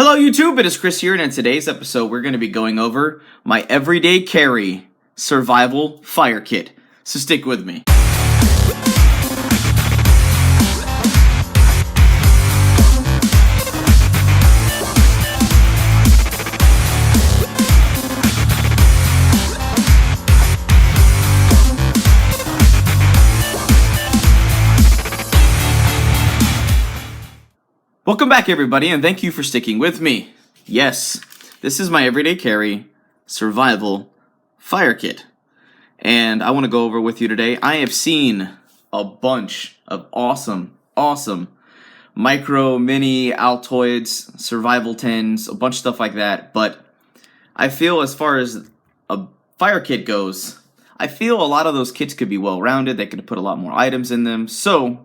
Hello YouTube, it is Chris here, and in today's episode we're going to be going over my everyday carry survival fire kit. So stick with me. Welcome back everybody, and thank you for sticking with me. Yes, this is my everyday carry survival fire kit. And I want to go over with you today. I have seen a bunch of awesome micro, mini, Altoids, survival tins, a bunch of stuff like that. But I feel as far as a fire kit goes, I feel a lot of those kits could be well-rounded. They could put a lot more items in them. So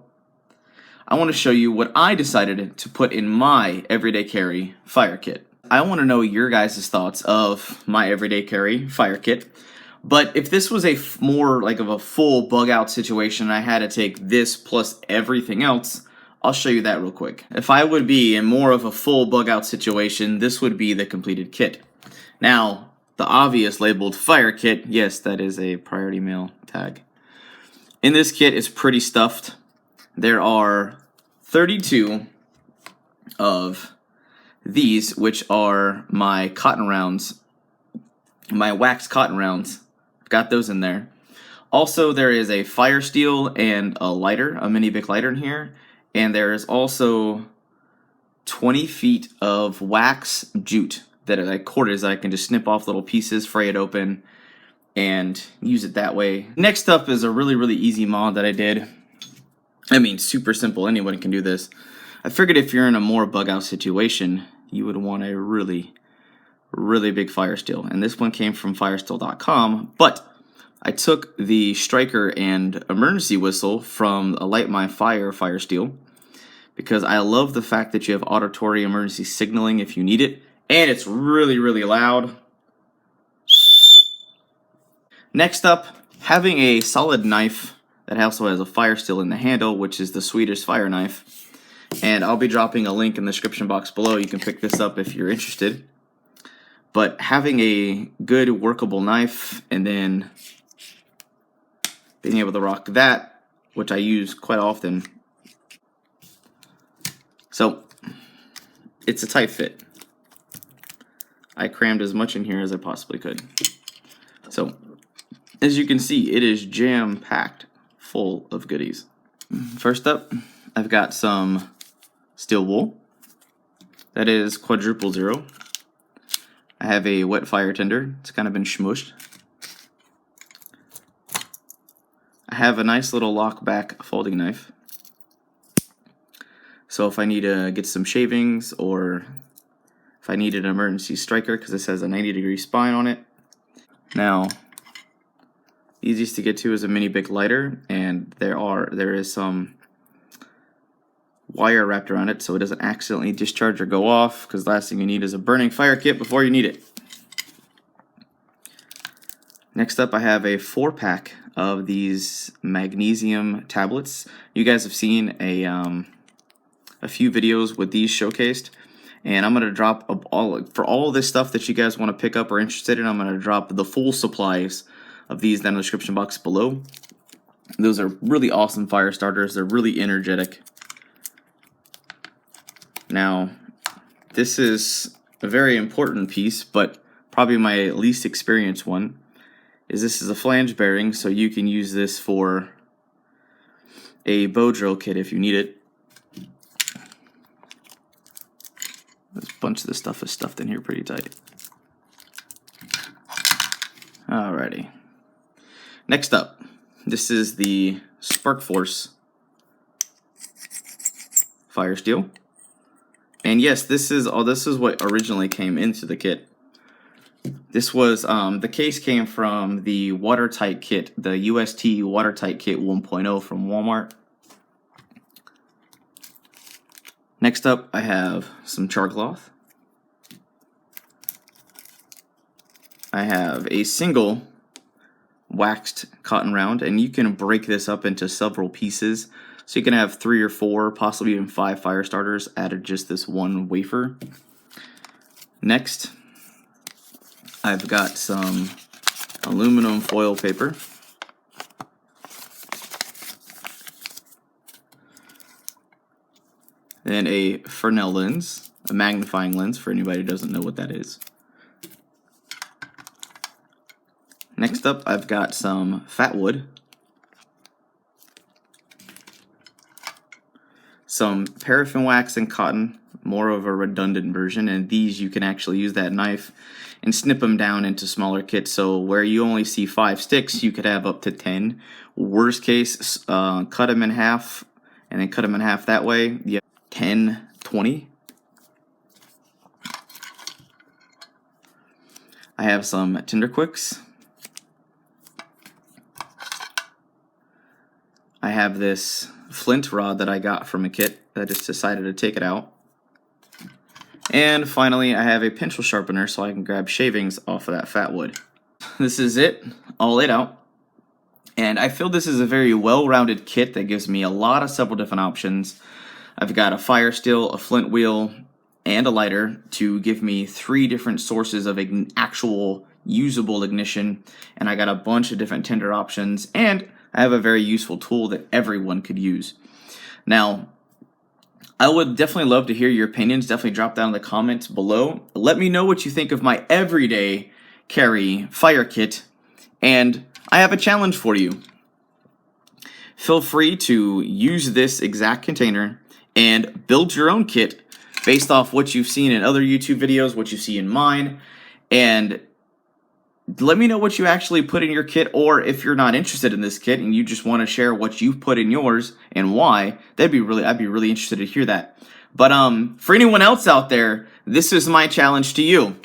I want to show you what I decided to put in my everyday carry fire kit. I want to know your guys' thoughts of my everyday carry fire kit. But if this was a more like of a full bug out situation, I had to take this plus everything else, I'll show you that real quick. If I would be in more of a full bug out situation, this would be the completed kit. Now, the obvious labeled fire kit, yes, that is a priority mail tag. In this kit, it's pretty stuffed. There are 32 of these, which are my cotton rounds, my wax cotton rounds. I've got those in there. Also, there is a fire steel and a lighter, a mini Bic lighter in here. And there is also 20 feet of wax jute that are like cordage that I can just snip off little pieces, fray it open, and use it that way. Next up is a really easy mod that I did. I mean, super simple. Anyone can do this. I figured if you're in a more bug out situation, you would want a really big fire steel. And this one came from firesteel.com, but I took the striker and emergency whistle from a Light My Fire fire steel because I love the fact that you have auditory emergency signaling if you need it, and it's really loud. Next up, having a solid knife that also has a fire steel in the handle, which is the Swedish fire knife. And I'll be dropping a link in the description box below. You can pick this up if you're interested. But having a good workable knife and then being able to rock that, which I use quite often. So it's a tight fit. I crammed as much in here as I possibly could. So as you can see, it is jam-packed full of goodies. First up, I've got some steel wool. That is quadruple zero. I have a Wetfire Tinder. It's kind of been smooshed. I have a nice little lock back folding knife. So if I need to get some shavings, or if I need an emergency striker because this has a 90-degree spine on it. Now, easiest to get to is a mini Bic lighter, and there is some wire wrapped around it so it doesn't accidentally discharge or go off, because the last thing you need is a burning fire kit before you need it. Next up, I have a 4-pack of these Magnesium Tablets. You guys have seen a few videos with these showcased, and I'm going to drop for all of this stuff that you guys want to pick up or interested in. I'm going to drop the full supplies of these down in the description box below. Those are really awesome fire starters. They're really energetic. Now, this is a very important piece, but probably my least experienced one, is this is a flange bearing, so you can use this for a bow drill kit if you need it. This bunch of this stuff is stuffed in here pretty tight. Alrighty. Next up, this is the Spark Force fire steel. And yes, this is what originally came into the kit. This was the case came from the watertight kit, the UST watertight kit 1.0 from Walmart. Next up, I have some Char Cloth. I have a single waxed cotton round, and you can break this up into several pieces. So you can have 3 or 4, possibly even 5 fire starters out of just this one wafer. Next, I've got some aluminum foil paper. And a Fresnel lens, a magnifying lens for anybody who doesn't know what that is. Next up, I've got some fat wood, some paraffin wax and cotton, more of a redundant version, and these you can actually use that knife and snip them down into smaller kits, so where you only see 5 sticks, you could have up to 10. Worst case, cut them in half, and then cut them in half that way. You have 10, 20. I have some Tinder Quicks. I have this Flint rod that I got from a kit. I just decided to take it out. And finally, I have a pencil sharpener so I can grab shavings off of that fat wood. This is it, all laid out. And I feel this is a very well-rounded kit that gives me a lot of several different options. I've got a fire steel, a flint wheel, and a lighter to give me 3 different sources of actual usable ignition. And I got a bunch of different tinder options, and I have a very useful tool that everyone could use. Now, I would definitely love to hear your opinions. Definitely drop down in the comments below. Let me know what you think of my everyday carry fire kit. And I have a challenge for you. Feel free to use this exact container and build your own kit based off what you've seen in other YouTube videos, what you see in mine, and let me know what you actually put in your kit, or if you're not interested in this kit and you just want to share what you've put in yours and why, I'd be really interested to hear that. But for anyone else out there, this is my challenge to you.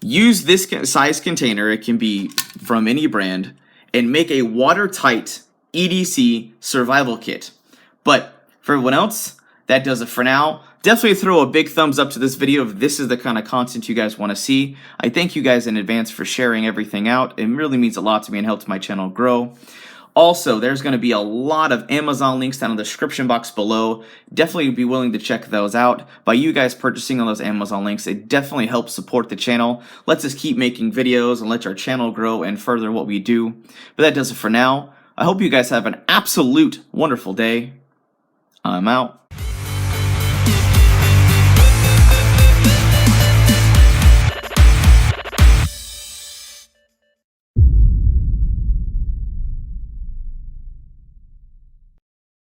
Use this size container, it can be from any brand, and make a watertight EDC survival kit. But for everyone else, that does it for now. Definitely throw a big thumbs up to this video if this is the kind of content you guys want to see. I thank you guys in advance for sharing everything out. It really means a lot to me and helps my channel grow. Also, there's going to be a lot of Amazon links down in the description box below. Definitely be willing to check those out. By you guys purchasing on those Amazon links, it definitely helps support the channel. Lets us keep making videos and let our channel grow and further what we do. But that does it for now. I hope you guys have an absolute wonderful day. I'm out.